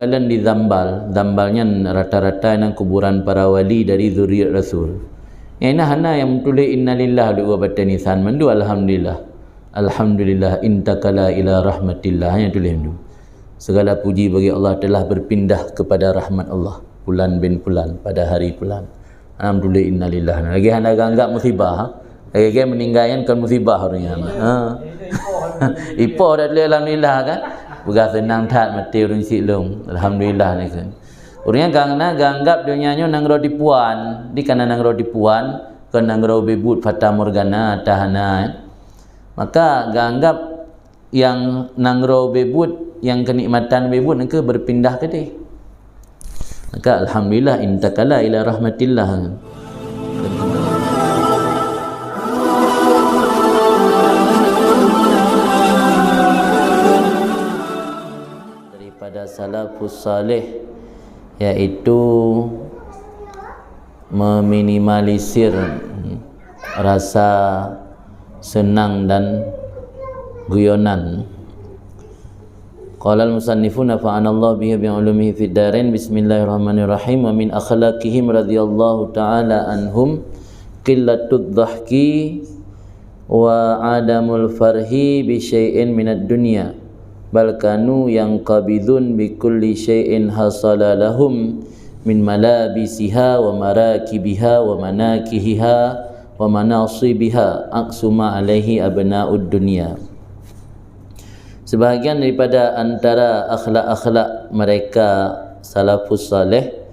Kalian di zambalnya rata-rata yang kuburan para wali dari zuriat Rasul. Yang hana yang tulis innalillah dua baca nisan mandu alhamdulillah intakala ila rahmatillah yang tulis mandu. Segala puji bagi Allah telah berpindah kepada rahmat Allah. Pulan bin pulan pada hari pulan. Alhamdulillah innalillah. Lagi hana anggap musibah. Lagi meninggalkan kan musibah orangnya. Ipo dah tulis alhamdulillah kan. Bukan senang tak mati orang silung. Alhamdulillah ni kan. Orangnya gangna ganggap dunianya nanggro dipuan, di kana nanggro dipuan, kan nanggro bebut fata morgana tahana. Maka ganggap yang nanggro bebut, yang kenikmatan bebut nangka berpindah ke dia. Maka alhamdulillah intakala ila rahmatillah. Daripada salafus salih, yaitu meminimalisir rasa senang dan guyonan. Qala al-musannifun nafa'anallahu bihi bi'ulumihi fid darain. Bismillahirrahmanirrahim. Wa min akhlaqihim radhiyallahu ta'ala anhum qillatud dhahki wa adamul farhi bi syai'in minad dunya. Bal kanu yang qabidun bi kulli syai'in hasala lahum min malabisiha wa marakibiha wa manakihiha wa manasibiha aqsuma alaihi abna'ud dunya. Sebahagian daripada antara akhlak-akhlak mereka salafus saleh,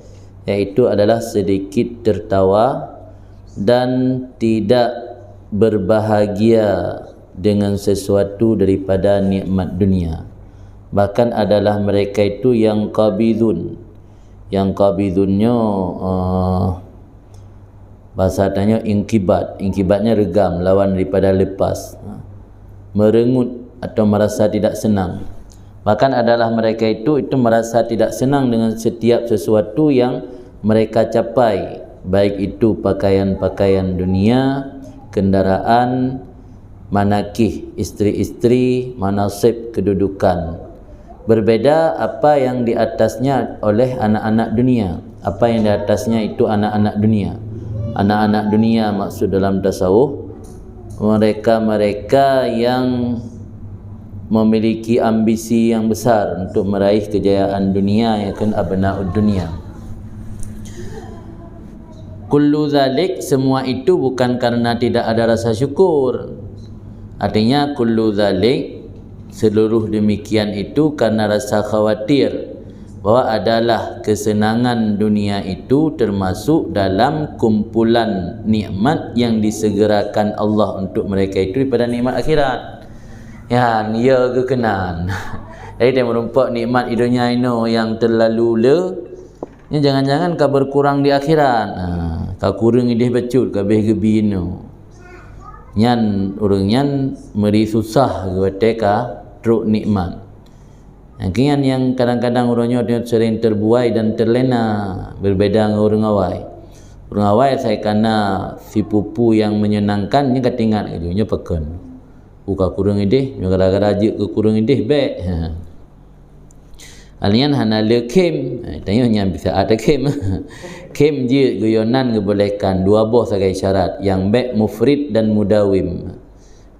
iaitu adalah sedikit tertawa dan tidak berbahagia dengan sesuatu daripada nikmat dunia. Bahkan adalah mereka itu yang qabidun. Yang qabidunnya bahasa tanya inkibat. Inkibatnya regam, lawan daripada lepas. Merengut atau merasa tidak senang. Bahkan adalah mereka itu merasa tidak senang dengan setiap sesuatu yang mereka capai, baik itu pakaian-pakaian dunia, kendaraan, manakih isteri-isteri, manasib kedudukan. Berbeda apa yang di atasnya oleh anak-anak dunia. Apa yang di atasnya itu anak-anak dunia. Anak-anak dunia maksud dalam tasawuf, mereka-mereka yang memiliki ambisi yang besar untuk meraih kejayaan dunia, yakni abna'ud dunia. Kullu zalik, semua itu bukan karena tidak ada rasa syukur. Artinya kullu zalik, seluruh demikian itu karena rasa khawatir bahwa adalah kesenangan dunia itu termasuk dalam kumpulan nikmat yang disegerakan Allah untuk mereka itu daripada nikmat akhirat. Ya, dia kekenan. Jadi dia merumpak nikmat di dunia ini yang terlalu le. Ni jangan-jangan kau berkurang di akhirat. Kau kurang idih becut kau beh gebi ini. Nyan orang nyan meri susah ketika truk nikmat. Yang yang kadang-kadang orangnya sering terbuai dan terlena, berbeda dengan orang awai. Orang awai saya kena si pupu yang menyenangkan, ni kata ingat nya pekan. Buka kurang idih, gara-gara ajak ke kurang idih baik. Alian hana le kem, tanya yang bisa ada kem. Kem je guyonan kebolehkan dua buah sebagai syarat, yang baik mufrid dan mudawim.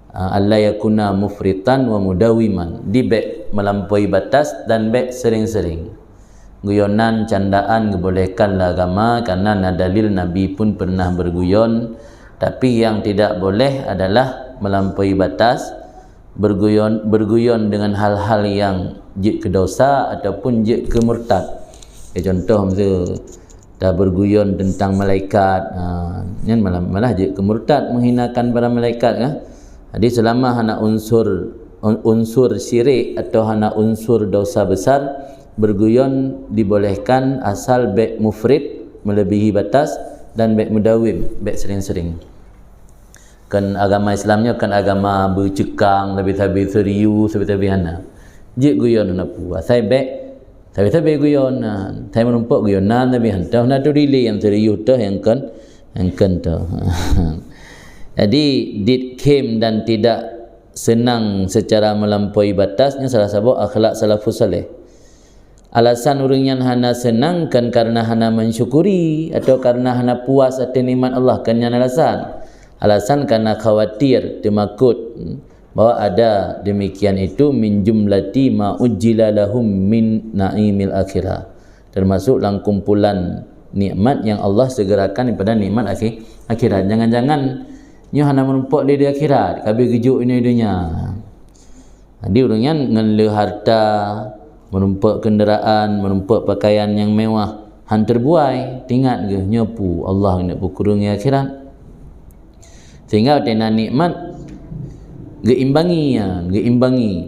Allah yakuna mufritan wa mudawiman. Di baik melampaui batas dan baik sering-sering. Guyonan, candaan kebolehkanlah agama karena ada dalil Nabi pun pernah berguyon. Tapi yang tidak boleh adalah melampaui batas, berguyon dengan hal-hal yang je ke dosa ataupun je ke murtad. Contoh misalnya dah berguyon tentang malaikat, malah je ke murtad, menghinakan para malaikat kan. Jadi selama hana unsur syirik atau hana unsur dosa besar, berguyon dibolehkan asal baik mufrid melebihi batas dan baik mudawim, baik sering-sering. Kan agama Islamnya kan agama bercekang, lebih-lebih serius, lebih-lebih hana. Je guyon nak puas. Saya baik, tapi guyon. Saya merumpak guyonan lebih hantar. Nak tu dili yang serius tu yang kan tu. Jadi ditkem dan tidak senang secara melampaui batasnya salah satu akhlak salafus saleh. Alasan urang yang hana senangkan karena hana mensyukuri atau karena hana puas atas nikmat Allah, kan yang alasan. Alasan karena khawatir, temakut bahwa ada demikian itu min jumlati ma ujjila lahum min naimil akhirah, termasuk dalam kumpulan nikmat yang Allah segerakan daripada nikmat akhirat. Jangan-jangan nyo hana menumpuk di akhirat, kabeh gejuk ini dunia. Jadi orangnya ngeleh harta, menumpuk kenderaan, menumpuk pakaian yang mewah, han terbuai, tingat ke nyopu Allah nak berkurung akhirat. Sehingga tena nikmat geimbangi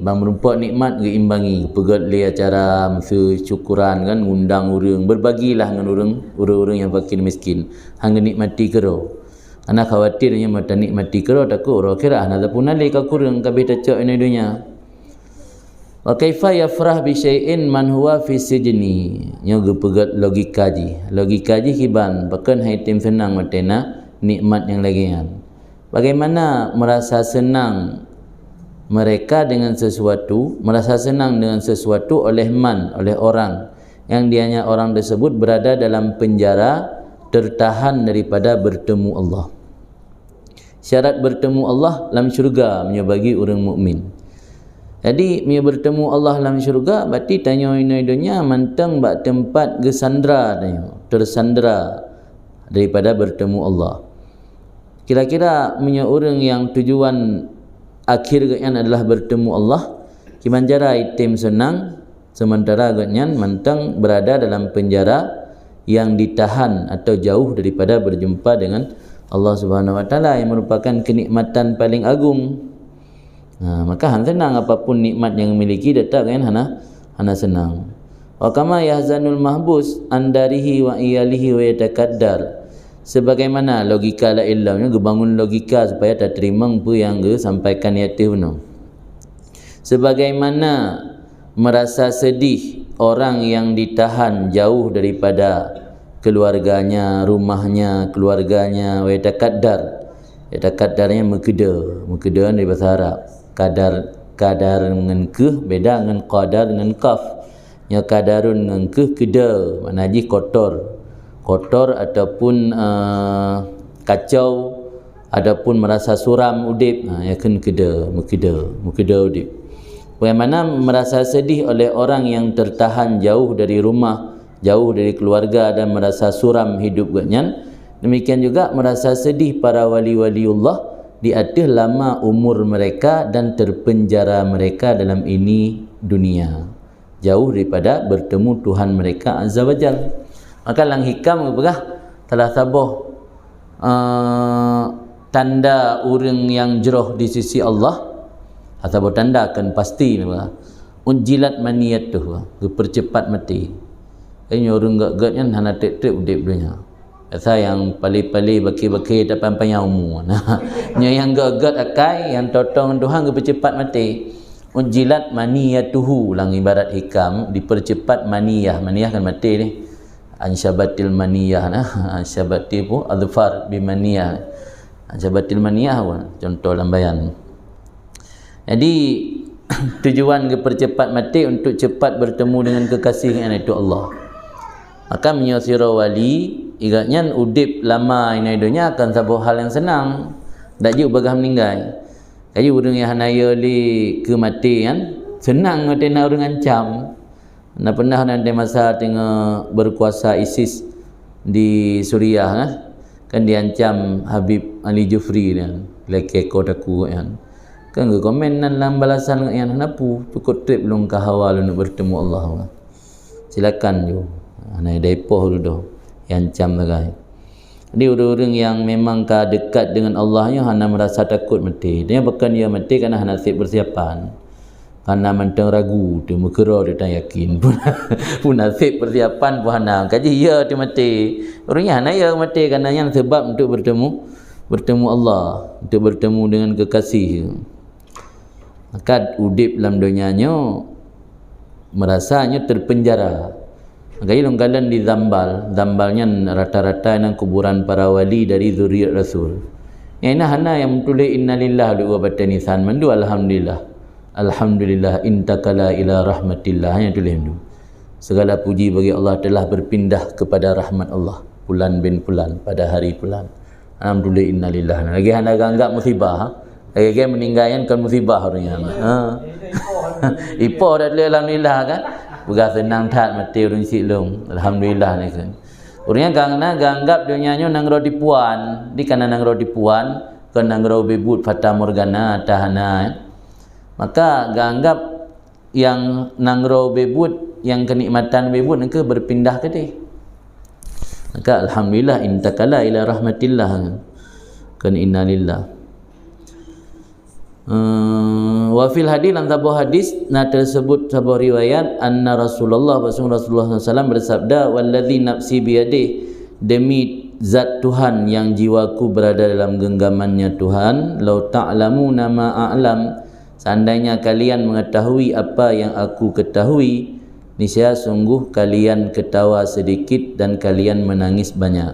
bang menumpuk nikmat geimbangi, pegat le acara mesti syukuran kan, undang urang, berbagilah dengan urang yang fakir miskin, hang nikmati kero. Anak khawatirnya mata nikmati kero takut orang akhirat hana pun ale ka kurang kabeh tacok ini dunia. Wa kaifa yafrah bi syai'in man huwa fi sijni, nya gepegat logika ji hiban bahkan haitim senang matena nikmat yang lagian. Bagaimana merasa senang mereka dengan sesuatu, merasa senang dengan sesuatu oleh orang yang dianya orang tersebut berada dalam penjara, tertahan daripada bertemu Allah. Syarat bertemu Allah dalam syurga bagi orang mukmin. Jadi dia bertemu Allah dalam syurga, berarti tanya ini dunia mantang bak tempat gesandra, tersandra daripada bertemu Allah. Kira-kira punya orang yang tujuan akhirnya adalah bertemu Allah, kimanjara itim senang, sementara agaknya mantang berada dalam penjara yang ditahan atau jauh daripada berjumpa dengan Allah Subhanahu Wa Taala, yang merupakan kenikmatan paling agung. Maka han senang apapun nikmat yang memiliki, datang kan hana senang. Wa kama yahzanul mahbus andarihi wa iyalihi wa yatakaddar, sebagaimana logika la ilahnya gebangun logika supaya tak terima apa yang sampaikan yaitu no. Sebagaimana merasa sedih orang yang ditahan jauh daripada keluarganya, rumahnya, keluarganya, wa yatakaddarnya mukeda dari bahasa Arab. Kadar dengan keh beda dengan qadar dengan kaf. Nya kadarun dengan keh keda, makna ji kotor ataupun kacau, ataupun merasa suram udip, yakin mukeda udip. Bagaimana merasa sedih oleh orang yang tertahan jauh dari rumah, jauh dari keluarga dan merasa suram hidup ganyan, demikian juga merasa sedih para wali-waliullah di atas lama umur mereka dan terpenjara mereka dalam ini dunia, jauh daripada bertemu Tuhan mereka Azza wa Jal. Maka lang hikam apakah telah sabuh tanda orang yang jeroh di sisi Allah, atau tanda akan pasti unjilat maniyatuh, percepat mati. Ini orang gak yang hana tek-tek udip dunia. Saya yang pali-pali baki-baki depan panyamu. Nya yang gak akai, yang totong Tuhan percepat mati. Unjilat maniyatuhu, lang ibarat hikam, dipercepat maniyah kan mati ni. Ansyabatil maniyah ansyabati pun adfar bimaniyah. Ansyabatil maniyah contoh lambayan. Jadi tujuan percepat mati untuk cepat bertemu dengan kekasih yang itu Allah. Maka menyosiro wali igatnya udip lama ini dunia akan satu hal yang senang, tak juga bagah meninggal. Kayu orang yang hanaya li ke mati kan senang ngatena orang ancam. Nak pernah nanti masa tengah berkuasa ISIS di Suriah kan diancam Habib Ali Jufri dan leke kodaku kan komen dalam balasan yang napu cukup trip belum kahawal untuk bertemu Allah. Silakan jo ana depoh dulu yang ancam lagi. Jadi orang-orang yang memang dekat dengan Allahnya hana merasa takut mati. Dia bukan dia mati kerana hana siap persiapan. Karena mentang ragu tu mukera dia tak yakin pun nasib persiapan pun hana kaji ya dia mati. Orangnya hana ya mati kerana yang sebab untuk bertemu Allah, untuk bertemu dengan kekasih. Maka udip dalam dunianya merasanya terpenjara. Maka ilmu kalian di zambalnya rata-rata yang kuburan para wali dari zuriat Rasul. Yang hana yang tulis innalillah dua batan nisan mandu alhamdulillah intakala ila rahmatillah, yang tulis itu. Segala puji bagi Allah telah berpindah kepada rahmat Allah bulan bin bulan pada hari bulan. Alhamdulillah, innalillah. Lagi anda anggap musibah, ha? Lagi meninggalkan kan musibah orangnya. Ipo dah boleh alhamdulillah kan. Bukan senang tak mati orang silung. Alhamdulillah ni kan. Orangnya ganggap dunianya nang rodi puan, di kana nang rodi puan, kan nang rodi bebut fata morgana tahana. Maka ganggap yang nang rodi bebut, yang kenikmatan bebut ke berpindah ke dia. Maka alhamdulillah intakala ila rahmatillah kan innalillah. Wa fil hadis dalam sebuah hadis tersebut sebuah riwayat anna Rasulullah SAW bersabda wallazi nafsi biyadih, demi zat Tuhan yang jiwaku berada dalam genggamannya Tuhan, lau ta'lamuna ma a'lam, seandainya kalian mengetahui apa yang aku ketahui, niscaya sungguh kalian ketawa sedikit dan kalian menangis banyak.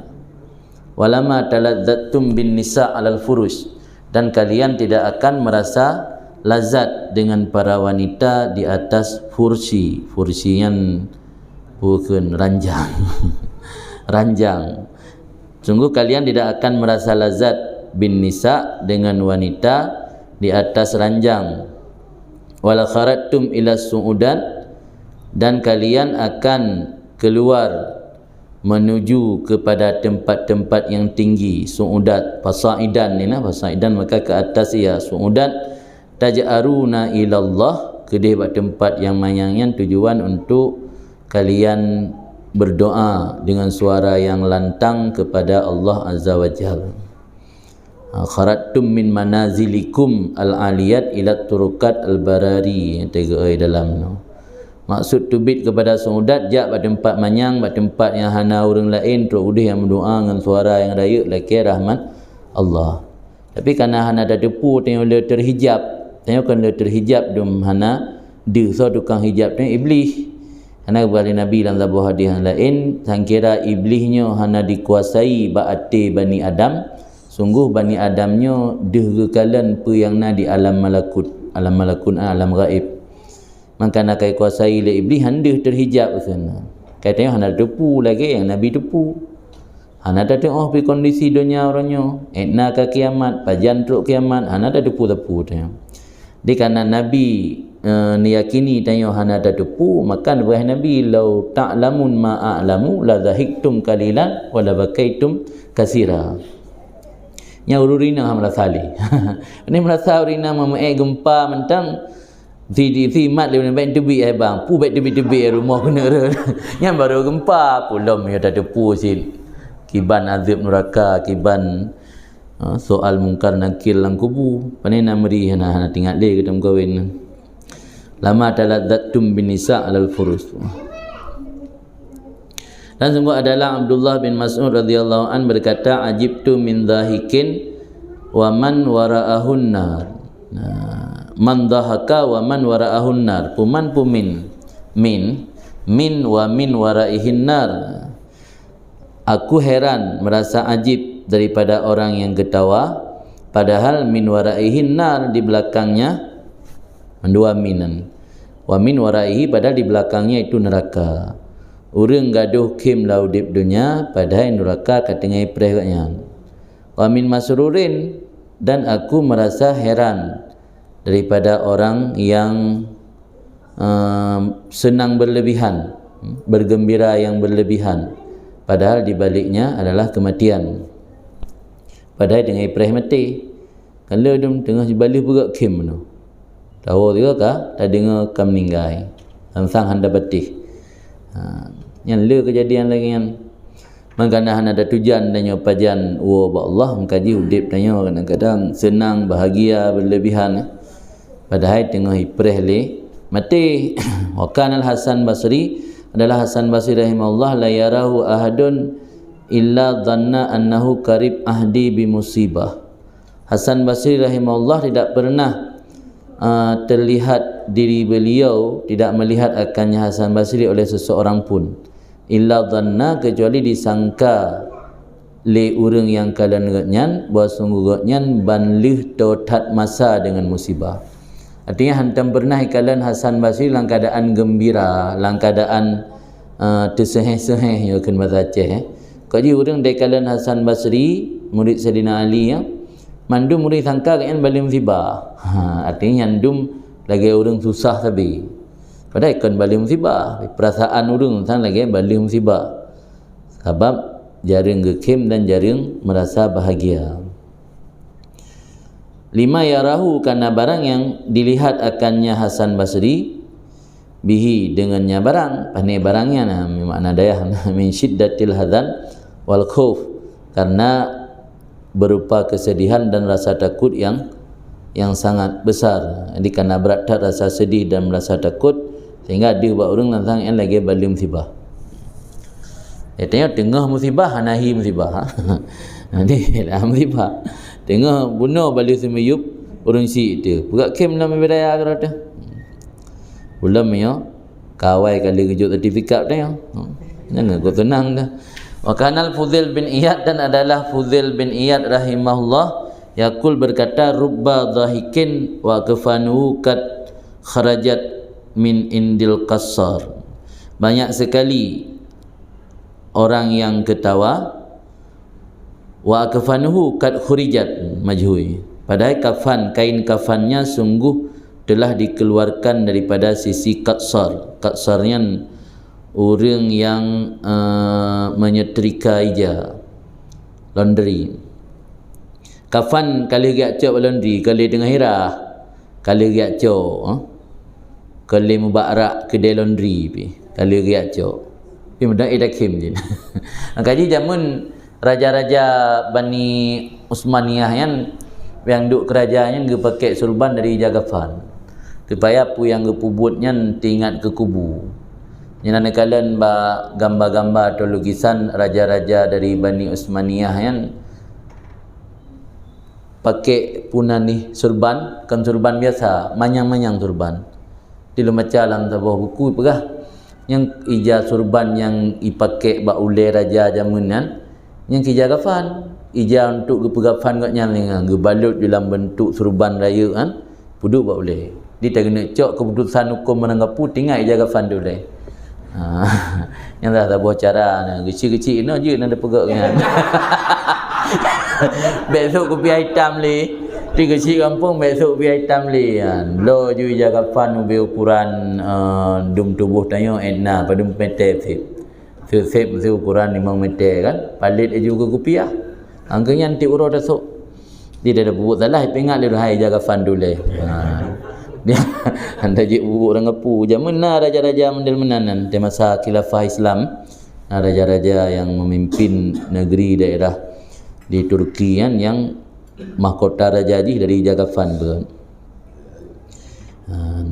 Walama taladzattum bin nisa' alal furush, dan kalian tidak akan merasa lazat dengan para wanita di atas fursi. Fursi yang bukan ranjang. Ranjang. Sungguh kalian tidak akan merasa lazat bin nisa' dengan wanita di atas ranjang. Wala kharattum ila su'udan, dan kalian akan keluar menuju kepada tempat-tempat yang tinggi. Su'udat, fasaidan ni nah, fasaidan maka ke atas ya. Su'udat taj'aruna ilallah, kedih buat tempat yang manyangnya tujuan untuk kalian berdoa dengan suara yang lantang kepada Allah Azza wa Jalla. Kharattum min manazilikum al-aliyat ila turukat al-barari, tiga dalam no. Maksud tubit kepada suudat jak pada tempat manyang, pada tempat yang hana orang lain terus udih yang berdoa dengan suara yang raya laki rahmat Allah. Tapi kerana hana ada depu tengok dia terhijab, tengok kan dia terhijab dum hana dia so tukang hijab tengok iblis. Karena kepada Nabi dalam sebuah hadis yang lain, sangkira iblisnya hana dikuasai ba'ati Bani Adam, sungguh Bani Adamnya dihgekalan pe yang na di alam malakut, alam gaib. Maka nak kai kuasai le iblis hendak terhijab sana. Katanya hendak depu lagi yang Nabi depu. Hendak ada tengok pi kondisi dunia orangnya. Etna ke kiamat, pajan truk kiamat, hendak ada depu-depu tanya. Di kana Nabi niyakini tanya hendak ada depu, maka Nabi lau ta'lamun ma a'lamu la zahiktum qalilan wa la bakaitum katsira. Nya ururina hamla sali. Ini merasa urina mamae gempa mentang Ti mat le baik tebi bang, pu baik tebi rumah kena re. Yang baru gempa pulom ya ada pu sin. Kiban azab neraka, kiban soal mungkar nakil lang kubu. Panena meri hana tinggal le ketam kawin. Lama taladzattum bin nisa' alal furus. Dan sungguh adalah Abdullah bin Mas'ud radhiyallahu an berkata, ajibtu min dhahikin wa man wara'ahun nar. Man dhahaka wa man wara'ahun nar. Puman pumin min wa min wara'ihin nar. Aku heran, merasa ajib daripada orang yang ketawa, padahal min wara'ihin nar di belakangnya dua minan. Wa min wara'ihi padahal di belakangnya itu neraka. Urang gaduh kim laudip dunia, padahal neraka katingai perehnya. Wa min masrurin, dan aku merasa heran daripada orang yang senang berlebihan, bergembira yang berlebihan, padahal di baliknya adalah kematian. Padahal dengan ipreh mati, kalau dia tengah balik pula kim tu, tahu juga kah? Tak dengar kam meninggal, sang handa batih. Yang le kejadian lagi yang mengkana ada tujuan dan nyopajan Allah mengkaji udip tanya kadang-kadang senang bahagia berlebihan. Padahal tengah ipreh le mati. Wa kana Hasan Basri, adalah Hasan Basri rahimahullah, la yarahu ahadun illa dhanna annahu qarib ahdi bi musibah. Hasan Basri rahimahullah tidak pernah terlihat diri beliau, tidak melihat akannya Hasan Basri oleh seseorang pun, illa dhanna, kecuali disangka le urang yang kalian ngan bahawa sungguh ngan banlih totat masa dengan musibah. Artinya hantam pernah kalian Hasan Basri dalam keadaan gembira, dalam keadaan terseheh-seheh ya kan bahasa Aceh kau ji urang dekalan Hasan Basri murid Sayyidina Ali ya mandum murid sangka kan balik musibah artinya nyandum lagi orang susah tapi padahal kan balik musibah perasaan orang sang lagi balik musibah sebab jarang gekim dan jarang merasa bahagia. 5 yarahu karena barang yang dilihat akannya Hasan Basri bihi dengannya barang pandai barangnya nah makna daya min syiddatil hadan wal khauf karena berupa kesedihan dan rasa takut yang sangat besar. Jadi karena berat rasa sedih dan merasa takut sehingga dia buat orang tentang yang lagi balik musibah. Tengok tengah musibah nahi musibah. Nanti lah musibah. Tengok bunuh balik semiyup orang si dia. Buka kem dalam bidaya kerana. Ulam ya kawai kali kejut sertifikat dah. Jangan kau tenang dah. Wa kanal Fudail bin Iyad dan adalah Fudail bin Iyad rahimahullah yaqul berkata rubba dhahikin wa kafanuhu kat kharajat min indil qassar. Banyak sekali orang yang ketawa wa kafanuhu kat khurijat majhui padahal kafan kain kafannya sungguh telah dikeluarkan daripada sisi qassar. Qassarnya orang yang menyetrika ija laundry. Kafan kali giat cok laundry kali dengan hirah kali giat cok kali mubarak kedai laundry pi kali giat cok pi mudah idakim je. Kaji zaman raja-raja Bani Utsmaniyah yang duk kerajaannya ge pakai surban dari Jagafan supaya pu yang gepubutnya tingkat ke kubu. Yang nakalan ba gambar-gambar atau lukisan raja-raja dari Bani Utsmaniyah yang pakai puna ni surban, kan surban biasa, manyang-manyang surban. Di lumaca lang sa bawah buku pegah. Yang ija surban yang ipakai ba ule raja jamunan, yang kija gafan, ija untuk gepegafan kat nyang gebalut dalam bentuk surban raya kan, puduk ba ule. Di tak kena cok keputusan hukum menanggapu tinggal ija gafan dulu. Yang dah buat cara nah kecil-kecil no je nak pegak kan. Besok kopi hitam li. Di kecil kampung besok kopi hitam li kan. Lo ju jaga fan ubi ukuran dum tubuh tanyo enna padum meter sip. Sip ukuran 5 meter kan. Palit juga kopi ah. Angkanya nanti urut esok. Dia dah buat salah pengat dia hai jaga fan dulu. Dia anda je buruk orang ngapu zaman raja-raja model menanan di masa khilafah Islam raja-raja yang memimpin negeri daerah di Turki kan yang mahkota raja di dari Jagafan ber.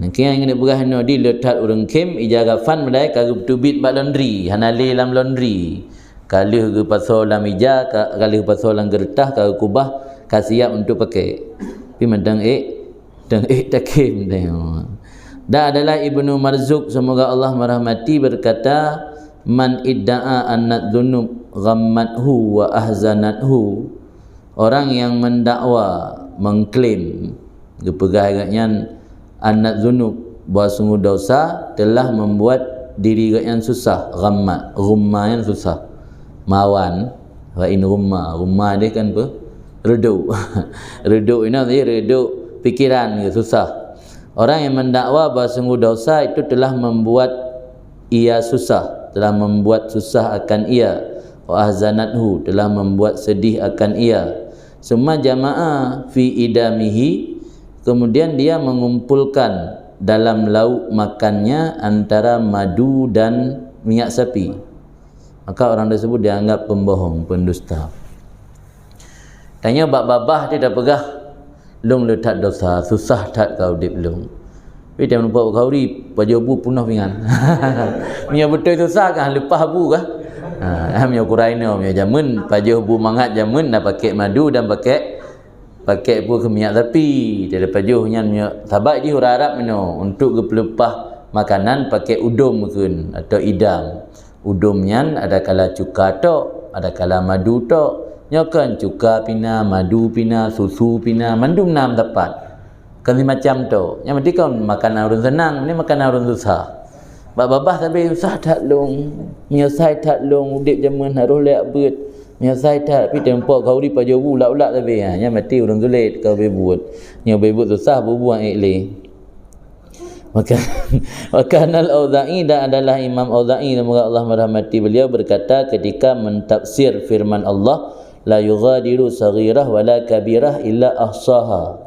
Nanti yang ini berah no di letak orang kem Jagafan mulai kagum tubit bak laundry hanale lam laundry kalih ke pasal lam ija kalih pasal lam gertah kagum kubah kasiap untuk pakai tapi mendang dan takim tengok. Dan adalah Ibnu Marzuq semoga Allah merahmati berkata man idda'a annad dzunub ghammathu wa ahzanathu orang yang mendakwa mengklaim gepegah agaknya annad dzunub bahawa sungguh dosa telah membuat diri agaknya susah ghammat yang susah mawan wa in rumma dia kan apa reduk reduk ini reduk pikiran susah. Orang yang mendakwa bahawa sungguh dosa itu telah membuat ia susah, telah membuat susah akan ia. Wa ahzanathu telah membuat sedih akan ia. Semua jamaah fi idamihi kemudian dia mengumpulkan dalam lauk makannya antara madu dan minyak sapi. Maka orang tersebut dianggap pembohong, pendusta. Tanya bab-babah dia dah pegah long letak dosa susah tak kau dip long tapi dia nampak kau ri baju bu punah pingan punya betul susah kan lepas bu kah punya Quraina punya jamun baju bu mangat jamun dah pakai madu dan pakai bu ke minyak sapi dia ada pajuhnya punya sahabat di orang Arab meno untuk pelepah makanan pakai udum mungkin atau idam udumnya ada kala cuka tok ada kala madu tok nyokan cuka pina, madu pina, susu pina, mandum nam dapat. Kan macam tu. Yang penting kan makan orang senang, ni makan orang susah. Bak babah tapi usah tak long, menyelesai tak long udip zaman harus lek beut. Menyelesai tak tapi tempoh kau di pajobu ulak-ulak tapi nya mati urang sulit kau bebut. Nya bebut susah bubuang ikli. Maka Al-Auza'i dan adalah Imam Auza'i, semoga Allah merahmati beliau, berkata ketika mentafsir firman Allah, la yughadiru saghirah wala kabirah illa ahsaha,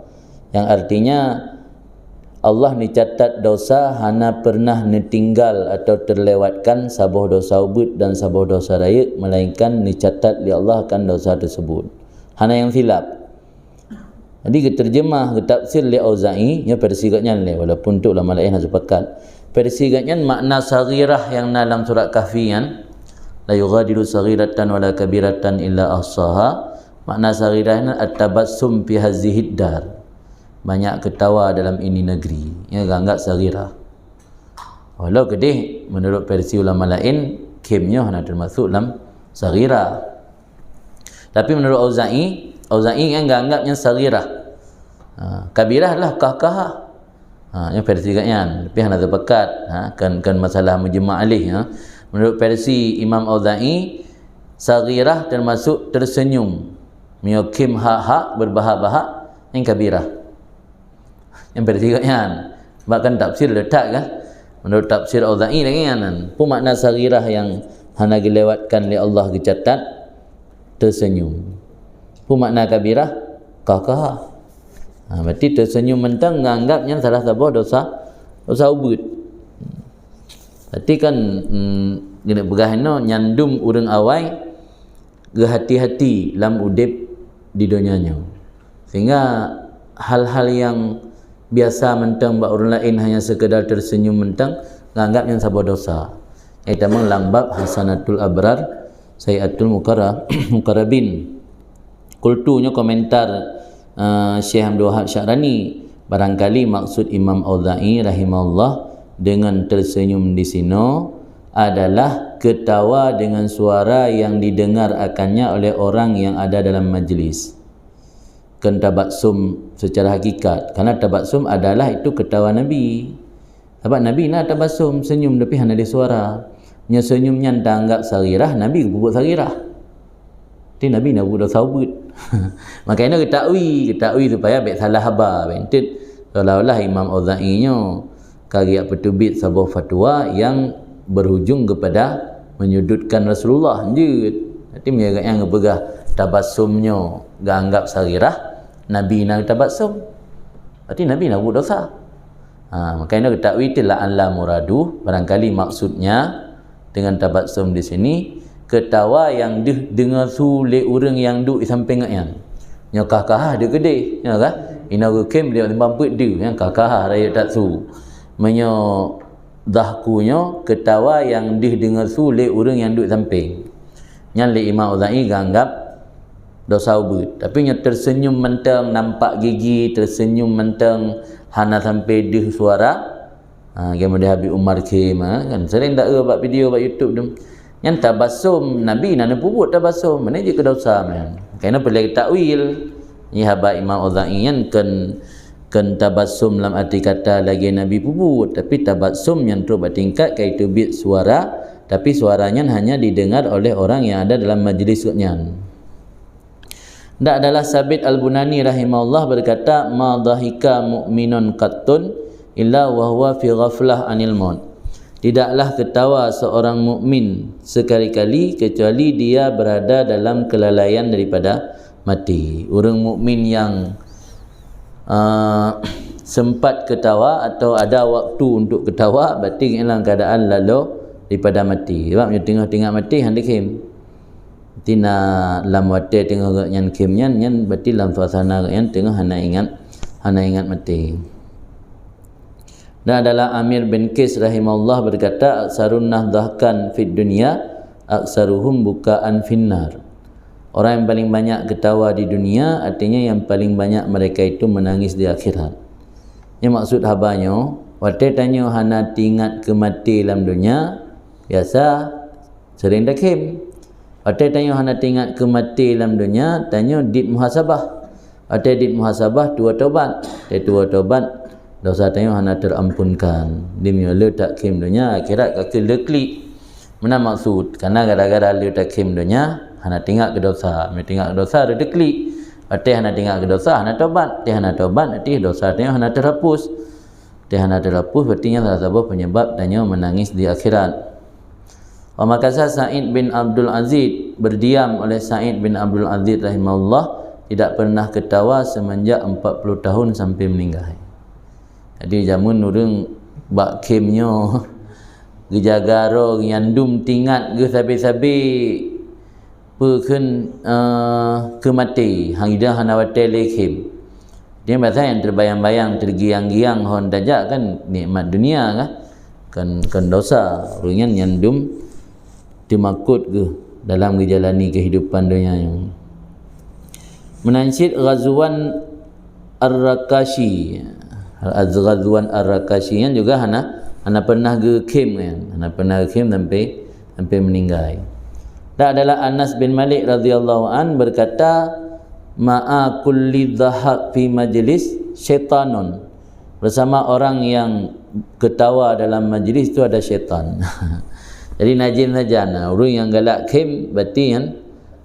yang artinya Allah ni catat dosa hana pernah ditinggal atau terlewatkan sabuh dosa ubud dan sabuh dosa raya, melainkan dicatat oleh Allah akan dosa tersebut. Hana yang silap. Jadi terjemah tafsir li Auza'i nya versi gatnya le, walaupun tu ulama lain sepakat. Versi gatnya makna saghirah yang dalam surat Kahfi kan, la yughadiru saghiratan wala kabiratan illa ahsaha. Makna saghirahnya at-tabassum fi hazihi dar. Banyak ketawa dalam ini negeri, ya anggap saghirah. Walau kedih menurut versi ulama lain kimnya hanya termasuk dalam saghirah. Tapi menurut Auza'i yang anggapnya saghirah. Kabirah lah kah. Yang versi katnya tapi hanya sepakat kan masalah mujma' alih Menurut versi Imam Auza'i, saghirah termasuk tersenyum, miokim hak berbahak-bahak, yang kabirah. Yang versi katnya bahkan tafsir letak kan. Menurut tafsir Auza'i lagi kan, pun makna saghirah yang hana dilewatkan oleh Allah dicatat tersenyum. Pun makna kabirah kah. Berarti tersenyum mentang menganggapnya salah satu dosa ubud. Berarti kan kena bergahno nyandum urang awai gehati-hati lam udip di dunianya. Sehingga hal-hal yang biasa mentang bak orang lain hanya sekedar tersenyum mentang menganggapnya sebuah dosa. Itu dalam bab Hasanatul Abrar Sayiatul Muqarrabin. Kultunya komentar Syekh Abdul Wahab Syarani, barangkali maksud Imam Auza'i rahimahullah dengan tersenyum di sini adalah ketawa dengan suara yang didengar akannya oleh orang yang ada dalam majlis. Kan tabassum secara hakikat, karena tabassum adalah itu ketawa Nabi. Sebab Nabi nak tabassum, senyum tapi hanya ada suara. Nya senyumnya tanggap saghirah, Nabi buat saghirah. Jadi Nabi nak buat dosa ubud. Makanya ketahui supaya baik salah habar bentit seolah-olah Imam Auza'i nya kagak petubit sebuah fatwa yang berhujung kepada menyudutkan Rasulullah je. Nanti menjaga yang ngepegah tabassumnya gak anggap saghirah, Nabi nak tabassum, berarti Nabi nak buat dosa. Makanya ketahui itulah Allah muradu, barangkali maksudnya dengan tabassum di sini ketawa yang dengar sulit orang yang duduk di samping yang nyakah dia gede, ya kan? Ina kem dia mamput dia yang kakah raya tak su. Menyo dahkunya ketawa yang dengar sulit orang yang duduk samping. Yang li Imam Auza'i ganggap dosa ubud. Tapi nya tersenyum mentang nampak gigi, tersenyum mentang hana sampai deh suara. Game dia Habib Umar Kim kan sering tak buat video buat YouTube tu. Yang tabassum Nabi nak puput tabassum mana je ke dosa man. Kerana perlu takwil. Ni haba Imam Auza'i kan tabassum dalam arti kata lagi Nabi puput, tapi tabassum yang terus bertingkat kaitu bit suara, tapi suaranya hanya didengar oleh orang yang ada dalam majlisnya. Tak adalah Sabit Al-Bunani rahimahullah berkata, ma dhahika mu'minun qattun illa wa huwa fi ghaflah anil maut. Tidaklah ketawa seorang mukmin sekali-kali kecuali dia berada dalam kelalaian daripada mati. Orang mukmin yang sempat ketawa atau ada waktu untuk ketawa berarti dalam keadaan lalu daripada mati. Sebab dia tengah-tengah mati hendak kim. Tina lam wate tengah yang kim yang berarti dalam suasana yang tengah hana ingat mati. Dan adalah Amir bin Qais rahimahullah berkata, aksarun nahdhahkan fid dunya aksaruhum bukaan finnar. Orang yang paling banyak ketawa di dunia artinya yang paling banyak mereka itu menangis di akhirat. Yang maksud habanya, waktu tanya hana ingat ke mati dalam dunia, biasa sering dakim. Waktu tanya hana ingat ke mati dalam dunia, tanya dit muhasabah. Waktu dit muhasabah dua taubat. Dua taubat dosa tanya hana terampunkan demi le tak kim dunia akhirat kaki leklik mana maksud karena gara-gara le tak kim dunia hana tinggal ke dosa me tinggal ke dosa ada deklik ate hana tinggal ke dosa hana tobat nanti dosa tanya hana terhapus berarti nya salah satu penyebab tanya menangis di akhirat. Wa makasa Sa'id bin Abdul Aziz, berdiam oleh Sa'id bin Abdul Aziz rahimahullah, tidak pernah ketawa semenjak 40 tahun sampai meninggal. Jadi jamun urang bak kemnyo gejagaro nyandum tingat ge sabi-sabi pekeun ke mati hangida hanawate lekim. Dia bahasa yang terbayang-bayang tergiang-giang hon dajak kan nikmat dunia kan dosa urangnya nyandum dimakut ke dalam menjalani kehidupan dunia yang menansyid Ghazwan Ar-Rakashi. Ghazwan Ar-Rakashi yang juga hana pernah ke kem kan, hana pernah ke kem sampai meninggal. Dan adalah Anas bin Malik radhiyallahu an berkata, ma'a kulli dhahab fi majlis syaitanun, bersama orang yang ketawa dalam majlis itu ada syaitan. Jadi najin saja, orang yang galak kem berarti kan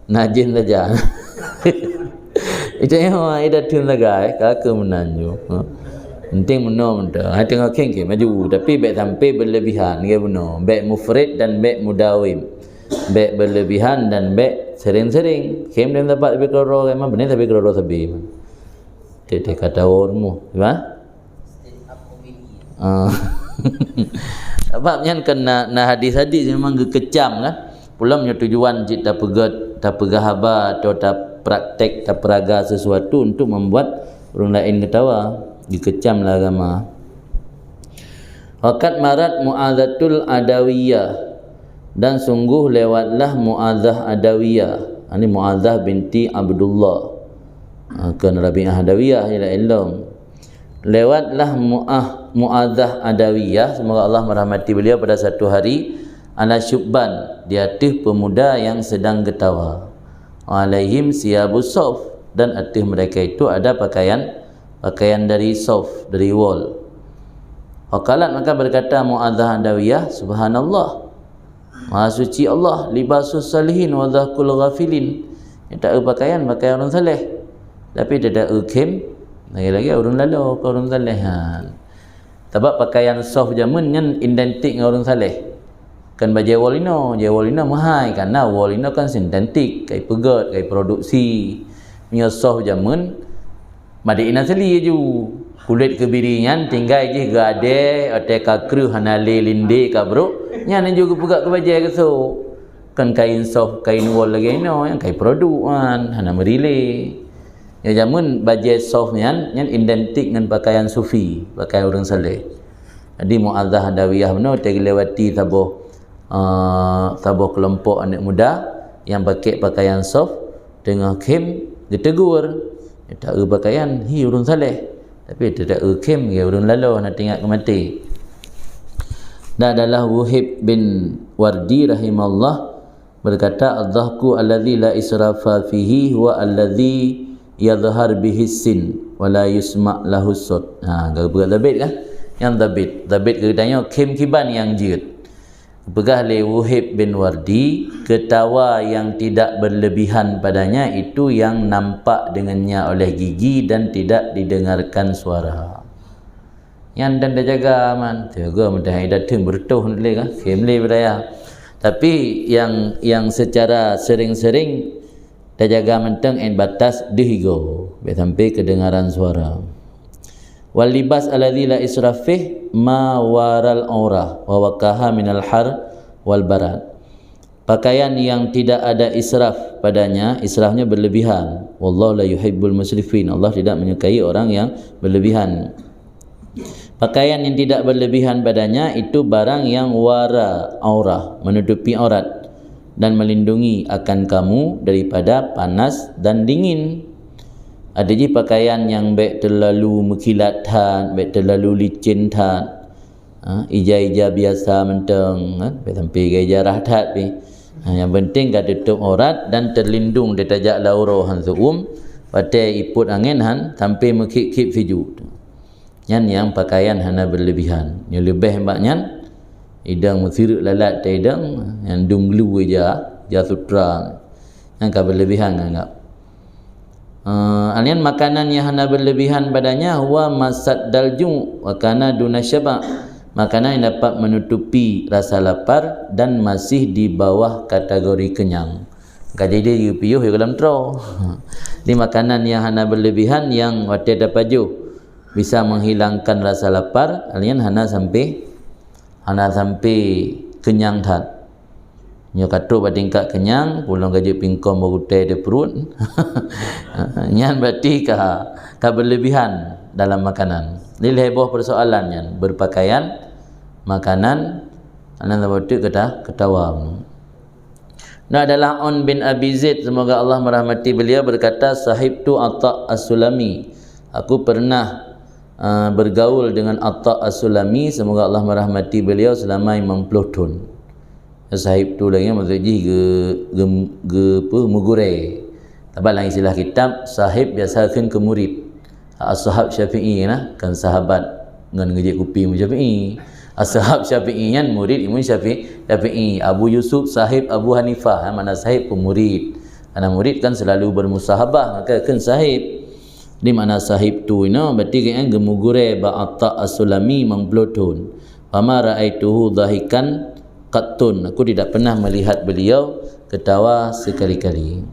najin saja. Itu yang ada tun lagai kakak menanju. Penting benar benar. Hati tengok kem maju tapi baik sampai berlebihan dia benar. Baik mufrid dan baik mudawim. Baik berlebihan dan baik sering-sering. Kem dia dapat tapi kalau memang benar tapi kalau sabi. Tidak kata orangmu, apa? Sebabnya kena hadis-hadis memang kecam kan. Pulamnya tujuan kita pegah haba atau tak praktek tak peraga sesuatu untuk membuat orang lain ketawa, dikecamlah agama. Waqat marat Mu'adzatul Adawiyah, dan sungguh lewatlah Mu'adzah Adawiyah. Ini Mu'adzah binti Abdullah kan Rabi'ah Adawiyah ila ilm. Lewatlah Mu'adzah Adawiyah, semoga Allah merahmati beliau, pada satu hari ala syubban, di atas pemuda yang sedang ketawa, alaihim siyabus sauf, dan atas mereka itu ada pakaian dari sauf, dari wol. Waqalat, maka berkata Mu'adzah Adawiyah, subhanallah, maha suci Allah, libasus salihin wa dhaqul ghafilin. Tak ada pakaian orang saleh, tapi tidak ukim lagi orang lalu ke orang saleh. Sebab pakaian soft zaman kan identik dengan orang saleh. Kan baju walino mahal karena walino kan sintetik, kai pegat, kai produksi. Punya soft zaman made in asli je. Kulit kebiringan tinggal je gade atau kakru hanale linde kabro. Nya juga pegat ke baju ke so. Kan kain soft, kain wol lagi yang kai produk kan hana merile. Ya jamun baju soft yang identik dengan pakaian sufi, pakaian orang saleh. Jadi Mu'adzah Adawiyah benar terlewati tabuh kelompok anak muda yang pakai pakaian soft dengan kem ditegur. Tak ada pakaian hi orang saleh, tapi tidak ada kem ya orang lalu nak tengok ke mati. Dan adalah Wuhib bin Wardi rahimahullah berkata, "Adh-dhahku alladhi la israfa fihi wa alladhi yadhhar bihi sin wa la yusma' lahu sut." Berat dabit kan? Yang dabit katanya kem kiban yang jid. Pegah le Wuhib bin Wardi, ketawa yang tidak berlebihan padanya itu yang nampak dengannya oleh gigi dan tidak didengarkan suara. Yang dan dah jaga man, jaga mudah datang bertuh le kan, kem le beraya. Tapi yang secara sering-sering dah jaga menteng en batas dihigo sampai kedengaran suara. Wal libas alladzi la israfih ma waral aurah wa waqaha minal har wal barat. Pakaian yang tidak ada israf padanya, israfnya berlebihan. Wallahu la yuhibbul musrifin, Allah tidak menyukai orang yang berlebihan. Pakaian yang tidak berlebihan padanya itu barang yang wara aurah, menutupi aurat dan melindungi akan kamu daripada panas dan dingin. Ada je pakaian yang baik terlalu mekilat tan, baik terlalu licin tan. Ija-ija biasa menteng, baik sampai ija rahtat pi. Yang penting kan tutup aurat dan terlindung dari tajak lauro han suum, patai iput angin han sampai mekip-kip fiju. Nyan yang pakaian hana berlebihan. Yang lebih mbaknya idang musiruk lalat ta idang yang dunglu aja, sutra. Yang ka berlebihan anggap. Alian makanan yang hana berlebihan padanya huwa masad dalju wa kana duna syaba. Makanan yang dapat menutupi rasa lapar dan masih di bawah kategori kenyang. Jadi dia piuh dalam tro. Di makanan yang hana berlebihan yang wate dapat bisa menghilangkan rasa lapar, alian hana sampai kenyang tat. Nyo katuk tingkat kenyang, pulang gaji pingkom berutai de perut. Nyan berarti ka berlebihan dalam makanan. Ini heboh persoalannya, berpakaian, makanan, anan betul ketawa. Nah, adalah On bin Abi Zaid, semoga Allah merahmati beliau, berkata, sahib tu Atta' As-Sulami. Aku pernah bergaul dengan Atta' As-Sulami, semoga Allah merahmati beliau, selama 50 tahun. Sahib tu lagi maksudnya mugure. Tapi lain istilah kitab, sahib biasakan ke murid. Ashab Syafi'i kan sahabat dengan ngejek kupi Syafi'i. Ashab Syafi'i kan murid Imam Syafi'i. Abu Yusuf sahib Abu Hanifah, mana sahib pemurid. Karena murid kan selalu bermusahabah, maka kan sahib. Di mana sahib tu berarti kan gemugure ba Atta' As-Sulami mangplotun. Fama ra'aituhu dhahikan qattun. Aku tidak pernah melihat beliau ketawa sekali-kali.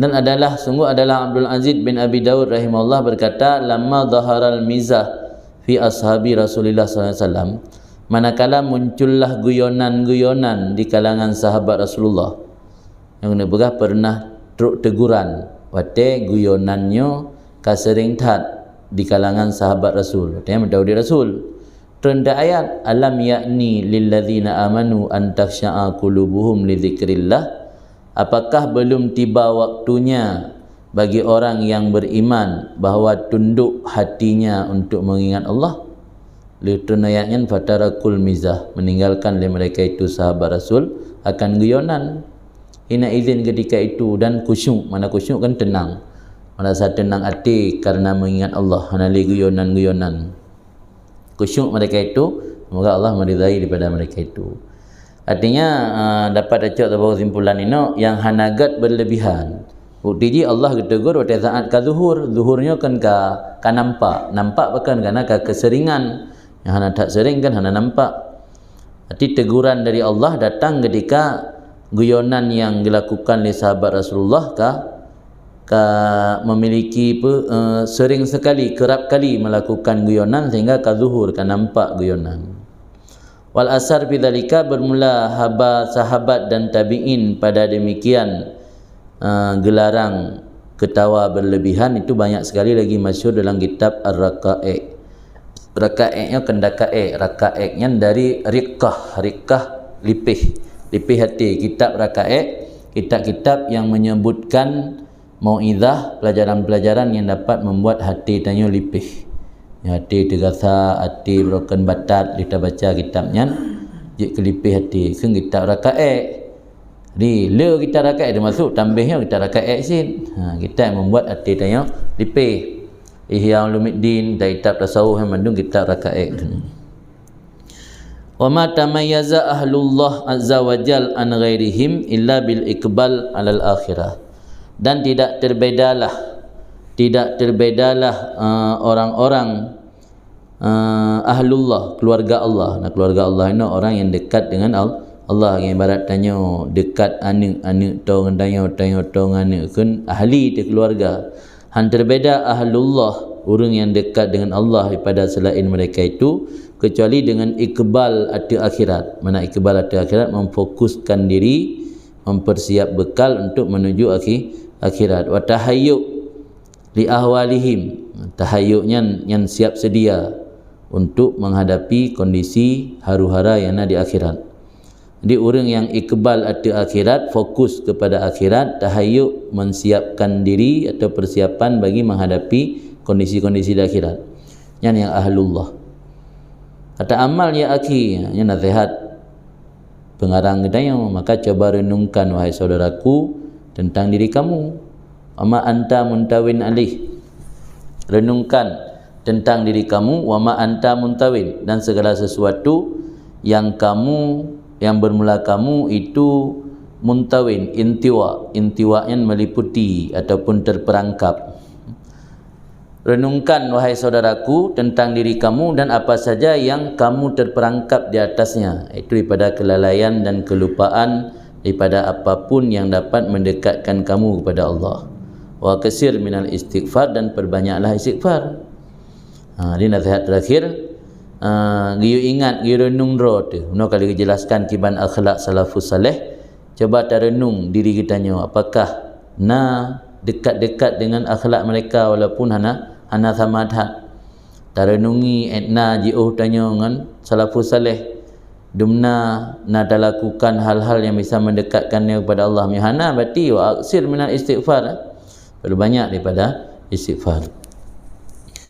Dan sungguh adalah Abdul Aziz bin Abi Dawud rahimahullah berkata, lamma dhaharal mizah fi ashabi Rasulullah SAW, manakala muncullah guyonan-guyonan di kalangan sahabat Rasulullah, yang nebegah pernah truk teguran wate guyonannya kasering tat di kalangan sahabat Rasul, wate mendaudi Rasul. Tenda ayat, alam yakni lilladzina amanu an takhsha'a qulubuhum li dzikrillah. Apakah belum tiba waktunya bagi orang yang beriman bahawa tunduk hatinya untuk mengingat Allah? Lihatun ayatnya, fatarakul mizah, meninggalkan oleh mereka itu sahabat Rasul akan guyonan. Hina izin ketika itu, dan khusyuk. Mana khusyuk kan tenang, merasa tenang hati karena mengingat Allah. Hanali guyonan-guyonan, khusyuk mereka itu, semoga Allah meridai daripada mereka itu. Artinya dapat acak atau kesimpulan ini, yang hanagat berlebihan. Bukti Allah ketegur pada saat ka zuhurnya kan ka nampak bahkan karena ka keseringan. Yang hana tak sering kan hana nampak. Arti teguran dari Allah datang ketika guyonan yang dilakukan oleh sahabat Rasulullah memiliki sering sekali, kerap kali melakukan guyonan sehingga ka zuhur ka nampak guyonan. Wal asar bidzalika, bermula sahabat dan tabi'in pada demikian gelarang ketawa berlebihan itu banyak sekali lagi masyhur dalam kitab Ar-Raqa'iq. Raqa'iqnya raqa'iqnya dari riqqah lipih hati. Kitab Raqa'iq, kitab-kitab yang menyebutkan mau'izah, pelajaran-pelajaran yang dapat membuat hati tanya lipih. Hati terasa, hati broken batat, kita baca kitabnya jik kelipih hati. Kan kitab Raqa'iq. Di le kita Raqa'iq dia masuk tambahnya kita Raqa'iq sin. Kita yang membuat hati tanya lipih. Ihya Ulumuddin, kitab tasawuf yang mandung kitab Raqa'iq. Wa ma tamayyaza ahlullah azza wa jal an ghairihim illa bil iqbal alal akhirah. Dan tidak terbedalah orang-orang ahlullah, keluarga Allah. Nah, keluarga Allah ini orang yang dekat dengan Allah, yang ibarat tanya dekat anak tong tanya tong anak kan ahli di keluarga. Han terbeda ahlullah, orang yang dekat dengan Allah daripada selain mereka itu, kecuali dengan iqbal ati akhirat. Mana iqbal ati akhirat, memfokuskan diri, mempersiap bekal untuk menuju akhirat. Wa tahayyuk li ahwalihim, tahayyuknya yang siap sedia untuk menghadapi kondisi haru-hara yang ada di akhirat. Jadi orang yang iqbal ati akhirat, fokus kepada akhirat, tahayyuk mensiapkan diri atau persiapan bagi menghadapi kondisi-kondisi di akhirat. Yang ahlullah. Kata amal ya akhi, yang nasihat pengarang gedanya, maka coba renungkan wahai saudaraku tentang diri kamu. Ama anta muntawin alih, renungkan tentang diri kamu, wa ma anta muntawin, dan segala sesuatu yang bermula kamu itu muntawin, intiwa'nya meliputi ataupun terperangkap. Renungkan wahai saudaraku tentang diri kamu dan apa saja yang kamu terperangkap di atasnya, itu daripada kelalaian dan kelupaan, daripada apapun yang dapat mendekatkan kamu kepada Allah. Wa kasir minal istighfar, dan perbanyaklah istighfar. Ini nasihat terakhir. Giyu ingat, giyu renung dro tu. Kali dijelaskan kiban akhlak salafus saleh. Coba renung diri kita nyo, apakah dekat-dekat dengan akhlak mereka walaupun hana samadhat. Tarenungi etna jiuh tanyo ngan salafus saleh. Dumna nada lakukan hal-hal yang bisa mendekatkannya kepada Allah. Mihana berarti wa aksir minal istighfar. Perbanyak daripada istighfar.